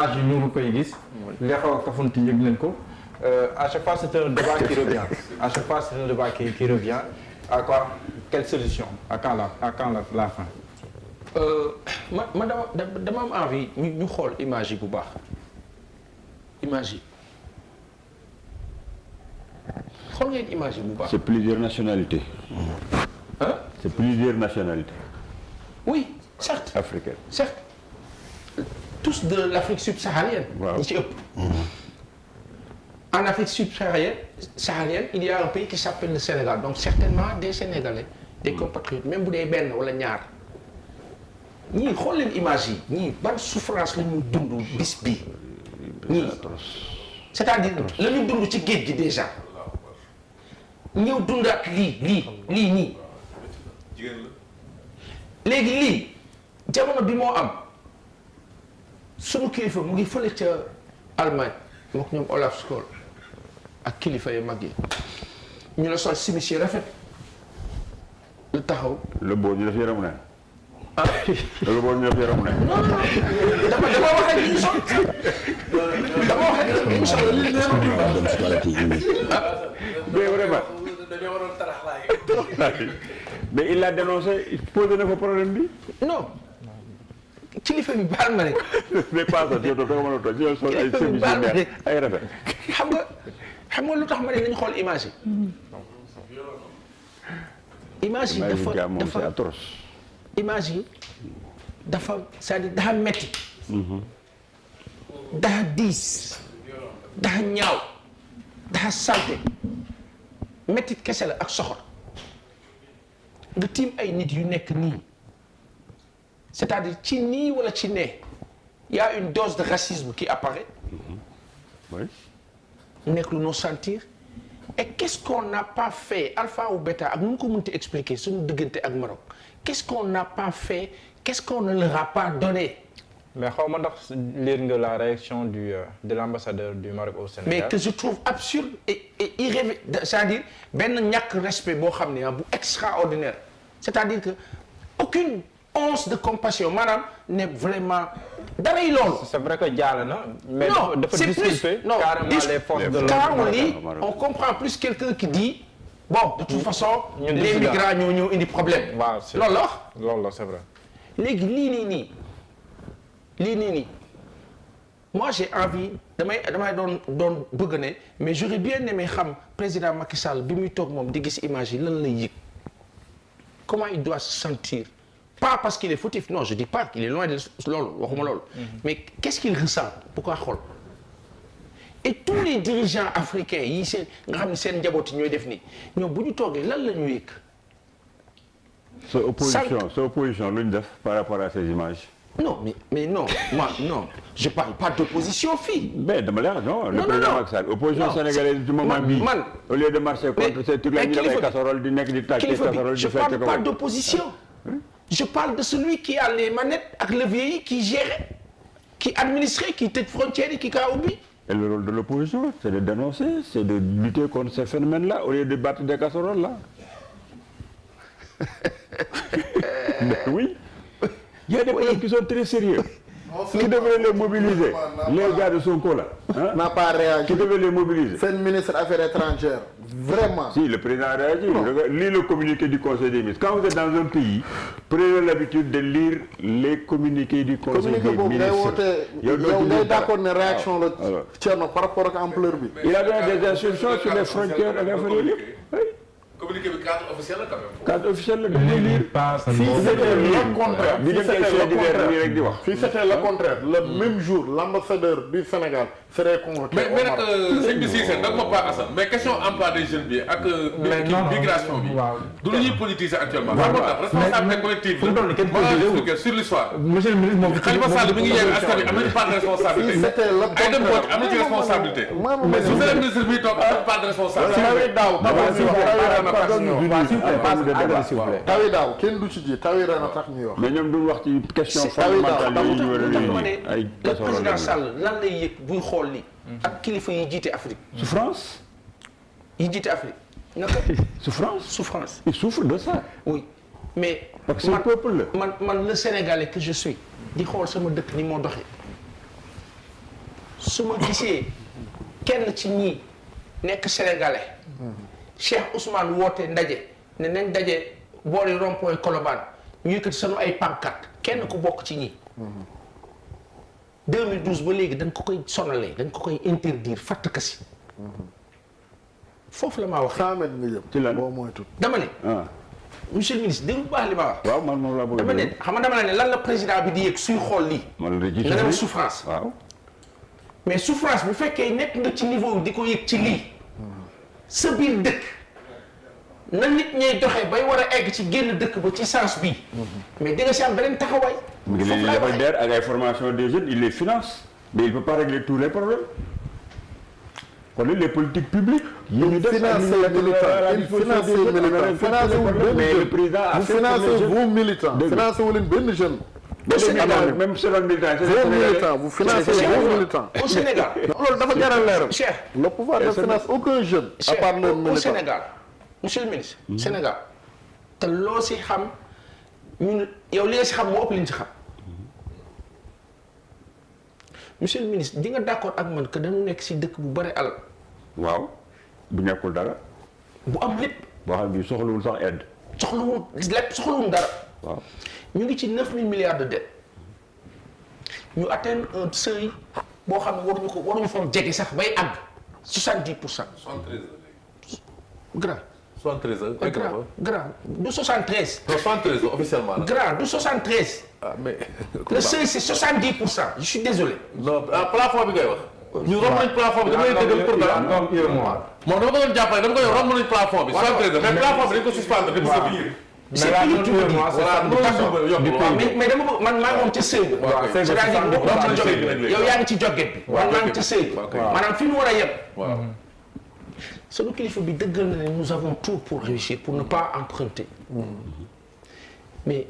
yu ñu ngi koy gis. li xaw a kafunti yëg nañ ko. À chaque fois c'est un débat qui revient. À chaque fois c'est un débat qui revient. À quoi? Quelle solution? À quand la fin? ma dama am envie ñu xool image yi bu baax. image yi. xool ngeen image yi bu baax. C'est plusieurs nationalités. Hein? C'est plusieurs nationalités. Oui, certes. Africaines. Certes. Tous de l'Afrique subsaharienne. Waaw. ñi ci ëpp. En Afrique subsaharienne, il y a un pays qui s'appelle le Sénégal. Donc certainement des Sénégalais, des compatriotes, même bu dee benn wala ñaar. ñii xool leen image yi ñii ban souffrance la ñu dund bis bii. ñii c'est-à-dire la ñu dund ci géej gi déjà. ñëw dundaat lii nii. léegi lii jamono bi moo am sunu kilifa mu ngi fële ca Allemagne moom ñoom Olaf Scholz ak kilifa yu mag yi ñu la sol simis yu rafet lu taxaw. Le beau ñu def yaramu neen. ah Le beau ñu def yaramu neen. non dama wax ak ñu sol dama wax ak ñu sol. Mais vraiment. Mais il l'a dénoncé, posé na ko problème bi. non kilifa bi baal ma rek. Mais pas ça, yow dafa mën a toog yow sol ay chemise yu neex ay rafet. xam nga lu tax ma ne nañu xool image yi. image yi dafa atroce. image yi dafa c'est-à-dire dafa metti. dafa diis. dafa ñaaw. dafa salte. metti kese la ak soxor. nga tiim ay nit yu nekk nii. c'est-à-dire ci nii wala ci nee. y a une dose de racisme qui apparaît. Oui. nekk lu noo sentir. et qu'est-ce qu'on n'a pas fait alpha ou bêta ak nu mu ko mënti expliquer suñu diggante ak Maroc qu'est-ce qu'on n'a pas fait qu'est-ce qu'on ne leur a pas donné. mais xaw ma ndax lire nga la réaction de l'ambassadeur du Maroc au Sénégal. mais que je trouve absurde et c'est-à-dire benn ñàkk respect boo xam ne bu extraordinaire c'est-à-dire que aucune once de compassion maanaam ne vraiment dara yi loolu. c'est vrai que jàll na. mais non dafa c'est disculper plus non carrément les forces de l'ordre. on comprend plus quelqu'un qui dit bon de toute façon. les migrants ñoo indi problème. waaw loolu la wax. loolu la c'est vrai. léegi lii nii moi j'ai envie damay doon bëgg ne mais j'aurais bien aimé xam président Macky Sall bi muy toog moom di gis image yi lan lay yëg comment il doit se sentir pas parce qu'il est fautif non je dis pas qu'il est loin de loolu waxuma loolu mais qu'est-ce qu'il ressent bu ko xool et tous les dirigeants africains yi seen nga xam ne seen njaboot yi ñooy def nii ñoom bu ñu toogee lan la ñu yëg. sa opposition lu ñu def par rapport à ces images. Non, mais non, moi, non, je parle pas d'opposition, fille. Mais de manière, non, le président Macky Sall, opposition sénégalaise du moment bi, au lieu de marcher contre ces trucs-là, il y a des casseroles, du nec, du tac, des casseroles, je parle pas d'opposition. Je parle de celui qui a les manettes avec le vieilli, qui gère, qui administrait, qui était frontière et qui a oublié. Et le rôle de l'opposition, c'est de dénoncer, c'est de lutter contre ces phénomènes-là, au lieu de battre des casseroles, là. Oui. Il y a des problèmes qui sont très sérieux. Qui devraient les mobiliser. Les gars de Sonko là. N'a pas réagi. Qui devraient les mobiliser. C'est le ministre des Affaires étrangères. Vraiment. Si, le président a réagi. Lisez le communiqué du Conseil des ministres. Quand vous êtes dans un pays, prenez l'habitude de lire les communiqués du Conseil des ministres. Il y a d'accord une réaction par rapport à l'ampleur. Il a donné des instructions sur les frontières et les communiqué bi cadre officiel la quand même. Cadre officiel la dañuy lire. Si c'était le contraire, si c'était le contraire, le même jour, l'ambassadeur du Sénégal serait convoqué. Mais nag sëñ bi Cissé nag ma pas Assane mais question emploi des jeunes bi ak. migration bi. du lu ñuy politiser actuellement. xam nga responsabilité collective bi. sur l'histoire. monsieur le ministre moom Khalifa Sall mi ngi yeewu askan wi am nañu part de responsabilité. Si c'était le ay dem boot am na ci responsabilité. mais su fekkee ministre bi toog am na part de responsabilité. tawi daaw kenn du ci ji tawi ren a tax ñuy wax. mais ñoom duñ wax ci question fondamentale yi ñu war a ay le président Sall lan lay yëg buy xool ni ak kilifa yi jiite Afrique. Souffrance. yi jiite Afrique. naka. Souffrance. Il souffre de ça. Oui mais. parce que peuple man le Sénégalais que je suis di xool sama dëkk ni moo doxee su ma gisee kenn ci ñii nekk sénégalais Cheikh Ousmane woote ndaje ne nañ daje boori rond-point Colobane ñu yëkkati sunu ay pancarte kenn ku bokk ci ñii 2012 ba léegi dañ ko koy sonalee dañ ko koy interdire fatt kasi foofu la maa wax 100 mètres nga jëm ci lan boo moytu dama ne monsieur le ministre dégg bu baax li ma wax waaw man moom laa bëgg dama ne xam nga dama ne lan la président bi di yëg suy xool lii nga dem souffrance waaw mais souffrance bu fekkee nekk nga ci niveau di ko yëg ci lii sa biir dëkk na nit ñay doxee bay war a egg ci génn dëkk ba ci sens bii mais di nga si am beneen taxawaay mu ngi leen di defal DER ak ay formation des jeunes il les finance mais il peut pas régler tous les problèmes kon les politiques publiques yi ñu def mais le président a fait vos militants financez wu leen benn jeune même selon militant vous financez vos militants au Sénégal loolu dafa jaral leeral Cheikh le pouvoir ne finance aucun jeune à part les militants au Sénégal monsieur le ministre Sénégal te loo si xam ñun yow li nga si xam moo ëpp li ñu si xam monsieur le ministre di nga d'accord ak man que dañu nekk si dëkk bu bëri alal waaw bu nekkul dara bu am lépp boo xam ne soxlawul sax aide soxlawul lépp soxlawul dara waaw ñu ngi ci 9000 milliards de dettes ñu atteindre un seuil boo xam ne waruñu fa jege sax bay àgg 70%. 73 grand. 73 grand du 73. non 73 officiellement là. grand du 73. ah mais. le seuil c'est 70%. je suis désolé. non plafond bi ngay wax. ñu romb nañ plafond bi dama lay dëggal pour dara. moom dama ko doon jàppale dama koy romb nañ plafond bi. 73 mais plafond bi dañ ko suspendre depuis sa biir. c'est plus tout mais dama bëgg man maa ngi woon ca sëy bi. c'est-à-dire bokkul ci joget bi yow yaa ngi ci joget bi. man maa ngi ca sëy bi maanaam fi mu war a yem. sunu kilifa bi dëggal na ne nous avons tout pour réussir pour ne pas emprunter. mais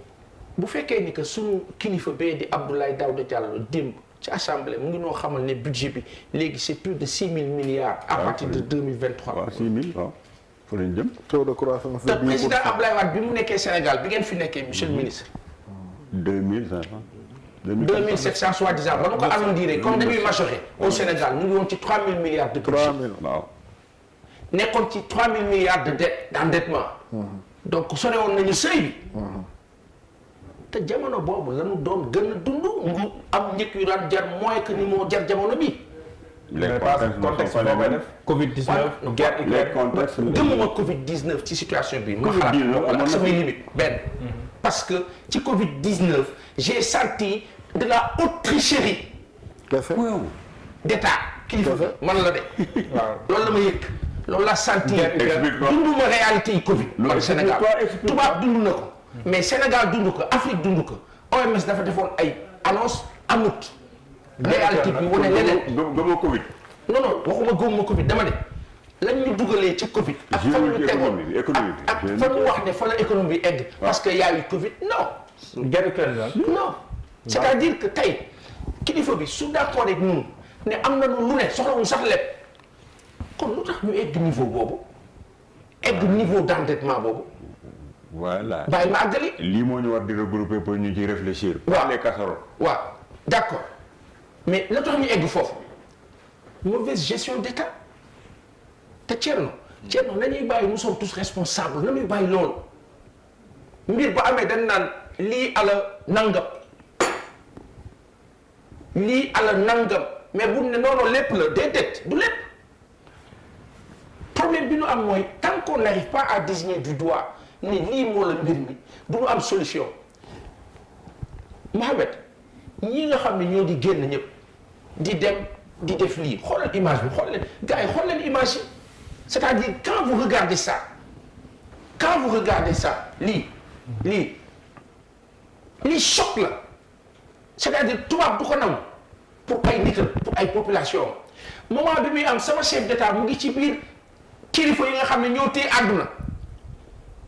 bu fekkee ni que sunu kilifa bee di Abdoulaye Daouda Diallo démb ci assemblée mu ngi noo xamal ne budget bi léegi c'est plus de 6 000 milliards. à partir de 2023. waaw 6 000 waaw. fu lañ jëm. taux de croissance. te président Abdoulaye Wade bi mu nekkee Sénégal bi ngeen fi nekkee monsieur le ministre. 2500. 2700 soi-disant ba nu ko arrondir comme dañuy majoré au Sénégal ñu ngi woon ci 3 000 milliards de budget. 3 000 waaw. nekkoon ci 3 000 milliards de dette d'endettement. donc sone woon nañu sëy bi. te jamono boobu la ñu doon gën a dund mu am njëkk yu daan jar moins que ni moo jar jamono bi. les contexte boobu def Covid 19. guerre les contextes gëmuma Covid 19 ci situation bi. ma xalaat ak samay limite benn. parce que ci Covid 19 j'ai senti de la haute tricherie. d'état kilifa man la de. waaw loolu la ma yëg. loolu la senti. dunduma réalité yi Covid. loolu Sénégal tubaab dund na ko. mais Sénégal dund ko Afrique dund ko OMS dafa defoon ay annonce amut. réalité bi wane leneen. gëmoo Covid. non non waxuma gëmuma Covid dama ne lañ ñu dugalee ci Covid. ak fan ñu tegoon ak fan ñu wax ne fa la économie bi egg. parce que y a eu Covid non. guerre Ukraine non c'est-à-dire que tey kilifa bi su d'accord ak ñun ne am na lu ne soxlawul sax lépp kon lu tax ñu egg niveau boobu egg niveau d'endettement boobu. voilà bàyyi ma àggali. lii moo ñu war di regrouper pour ñu ci réfléchir. waaw les casseroles. waaw d'accord mais la tax ñu egg foofu mauvaise gestion d'État te Thierno nañuy bàyyi nous sommes tous responsables nañuy bàyyi loolu mbir bu amee dañ naan lii ala nangam lii ala nangam mais bu ne noonu lépp la déedéet du lépp problème bi ñu am mooy tant qu'on n'arrive pas à désigner du doigt ni lii moo la mbir mi du ñu am solution Mohamed ñi nga xam ne ñoo di génn ñëpp di dem di def lii xoolal image bi xool leen gars yi xool leen image yi c'est-à-dire quand vous regardez ça lii choc la c'est-à-dire tubaab du ko nangu pour ay nitam pour ay population moment bi muy am sama chef d'état mu ngi ci biir kilifa yi nga xam ne ñoo téye àdduna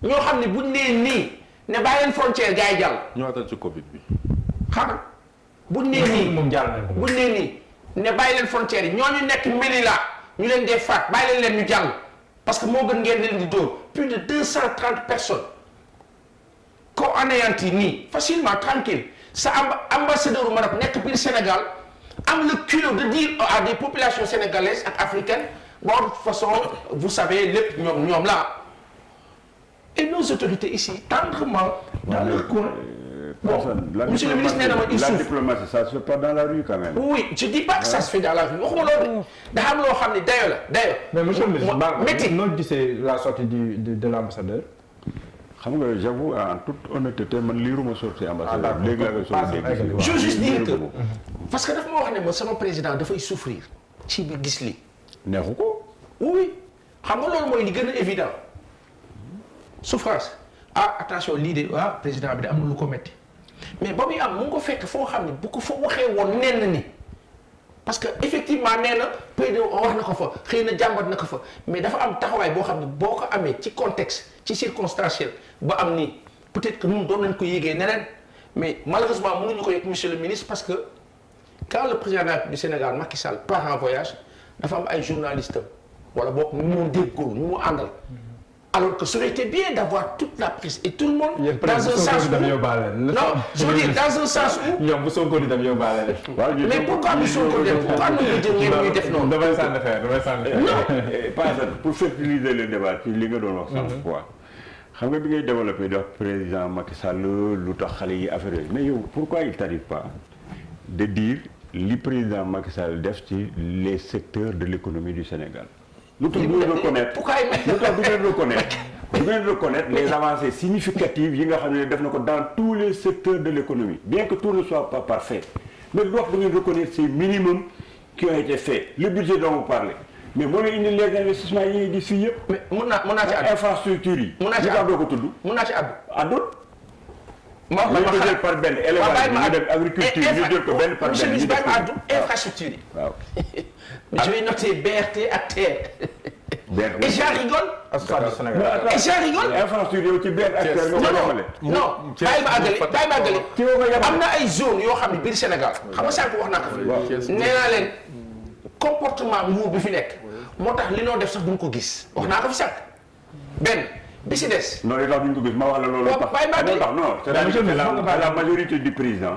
ñoo xam ne buñ nee nii ne bàyyi leen frontière gars yi jàll. ñëwaatal ci Covid bi. xam buñ nee nii moom jàll nañ ko. buñ nee nii ne bàyyi leen frontière yi ñooñu nekk Melilla ñu leen dee faat bàyyi leen ñu jàll parce que moo gën ngeen leen di dóor plus de 230 personnes ko anéanti nii facilement tranquille sa ambassadeur u Maroc nekk biir Sénégal am le culot de dire à des populations sénégalaises ak africaines bon de toute façon vous savez lépp ñoom la et nos autorités ici tendrement dans leur coin. Bon, monsieur le ministre nee na ma il souffre. La diplomatie ça se fait pas dans la rue quand même. Oui, je dis pas que ça se fait dans la rue waxuma loolu da am loo xam ne dayoo la. mais monsieur le ministre noo gisee la sortie de l'ambassadeur. xam nga j'avoue en toute honnêteté man liiruma sortie ambassadeur. léegi la sortie je veux juste dire que parce que dafa ma wax ne ma sama président dafay souffrir ci bi gis li neexu ko. oui xam nga loolu mooy li gën a évident souffrance attention lii de président bi de am na lu ko metti mais ba muy am mu ngi ko fekk foo xam ne bu ko fa waxee woon nenn ni parce que effectivement nee na président wax na ko fa xëy na jàmbat na ko fa mais dafa am taxawaay boo xam ne boo ko amee ci contexte ci circonstanciel ba am nii peut-être que ñun doon nañ ko yégee neneen mais malheureusement mënuñu ko yegg monsieur le ministre parce que quand le président de la République du Sénégal Macky Sall part en voyage dafa am ay journalistes wala boog ñu mu déggoo ñu mu àndal. Alors que ça aurait été bien d'avoir toute la presse et tout le monde dans un sens où... Non, je veux dire dans un sens où... ñoom bu Sonko di dem yóbbaale. Mais pourquoi bu Sonko dem pourquoi nous jël ngeen ñuy def noonu. damay sànni xeer. Non, pas ça pour fertiliser le débat ci li nga doon wax sànq quoi. xam nga bi ngay développé di wax président Macky Sall lu tax xale yi affaire yooyu mais yow pourquoi il t'arrive pas de dire li président Macky Sall def ci les secteurs de l'économie du Sénégal. Nous devons reconnaître les avancées significatives dans tous les secteurs de l'économie. Bien que tout ne soit pas parfait. Mais nous devons reconnaître ces minimums qui ont été faits. Le budget dont vous parlez. Mais moi, il y a les investissements ici. Mais mon infrastructure. Mon par ben élevage agriculture infrastructure. Je vais noter BRT à terre. Et j'en rigole. Et j'en rigole. Infrastructure ci BRT à terre. Non, bàyyi ma àggale. Am na ay zone yoo xam ne biir Sénégal xam nga sànq wax naa ko fi. Nee naa leen comportement nguur bi fi nekk moo tax li noo def sax duñ ko gis wax naa ko fi sànq benn. bi si des. non li tax duñ ko gis ma wax la loolu. non c'est la majorité du président.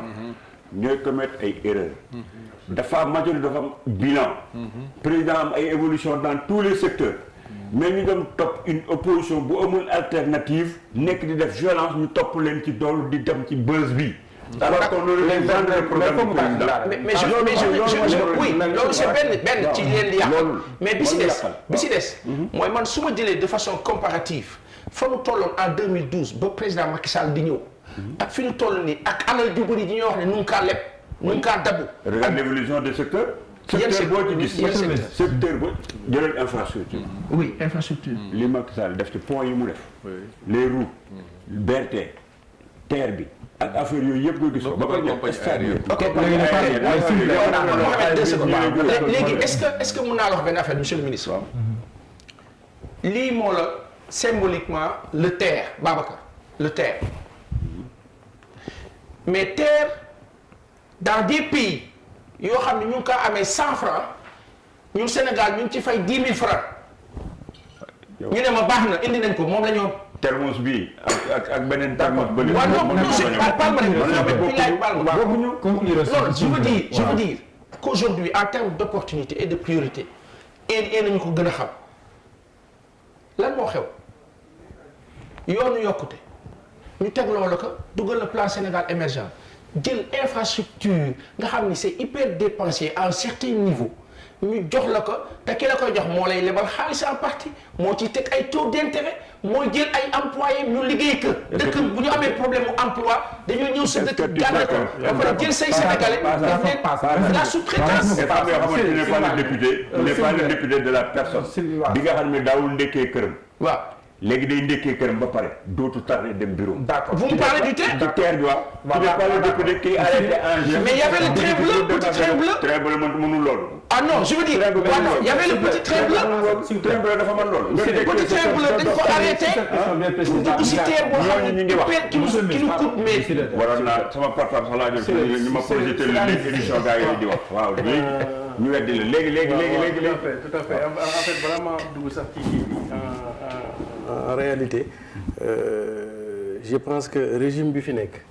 ñooy commettre ay erreurs. dafa majorité dafa am bilan. président am ay évolution dans tous les secteurs. mais ñu dem topp une opposition bu amul alternative nekk di def violence ñu topp leen ci doolu di dem ci buzz bi. alors qu'on aurait dû vendre le programme du président. oui loolu c'est benn ci leen di yàq. mais bi si des mooy man su ma jëlee de façon comparative. fa mu tolloon en 2012 ba président Macky Sall di ñëw. ak fi ñu toll nii ak alal ju bëri ji ñuy wax ne nu ngi kaa leb nu ngi kaa dabu. regarde l'évolution des secteurs. secteur boo ci gis secteur boo jëlal infrastructure. oui infrastructure. li Macky Sall def ci pont yi mu def. les routes. BRT terre bi ak affaire yooyu yëpp nga gis. ba pare stade yi. ok léegi est-ce que mën naa la wax benn affaire monsieur le ministre. lii moo la. symboliquement le terre Babacar le terre mais terre dans des pays yoo xam ne ñu ngi ko amee 100 francs ñun Sénégal ñu ngi ci fay 10 000 francs ñu ne ma baax na indi nañ ko moom la ñoo thermos bi ak beneen thermos ba waaw non je veux dire qu'aujourd'hui en termes d'opportunité et de priorité et nañu ko gën a xam lan moo xew yoonu yokkute ñu teg loolu ko dugal le plan Sénégal émergent jël infrastructure nga xam ni c'est hyper dépensier à un certain niveau ñu jox la ko te ki la koy jox moo lay lebal xaalis en partie moo ci teg ay taux d'intérêt mooy jël ay employés ñu liggéey que dëkk bu ñu amee problème mu emploi dañoo ñëw sa dëkk gànna ko ba pare jël say sénégalais la sous-traitance. n'est pas le député de la personne bi nga xam ne daawul ndekkee këram. waaw léegi day ndekkee këram ba pare dootu tardé dem bureau. d'accord vous me parlez du terre. du terre bi waaw. tu n'es pas le député qui arrêté en mais il y avait le train bleu petit train bleu. train bleu mënul loolu. ah non je veux dire waaw non il y avait le petit train bleu. train bleu dafa mën loolu. petit train bleu dañ ko arrêté. dugg si terre boo xam ne qui nous coûte mais. waroon naa sama portable sax laa jël ñu ma projeté le émission gars yi di wax waaw léegi ñu weddi la léegi. tout à fait en fait vraiment dugg sax ci kii bi en réalité je pense que régime bi fi nekk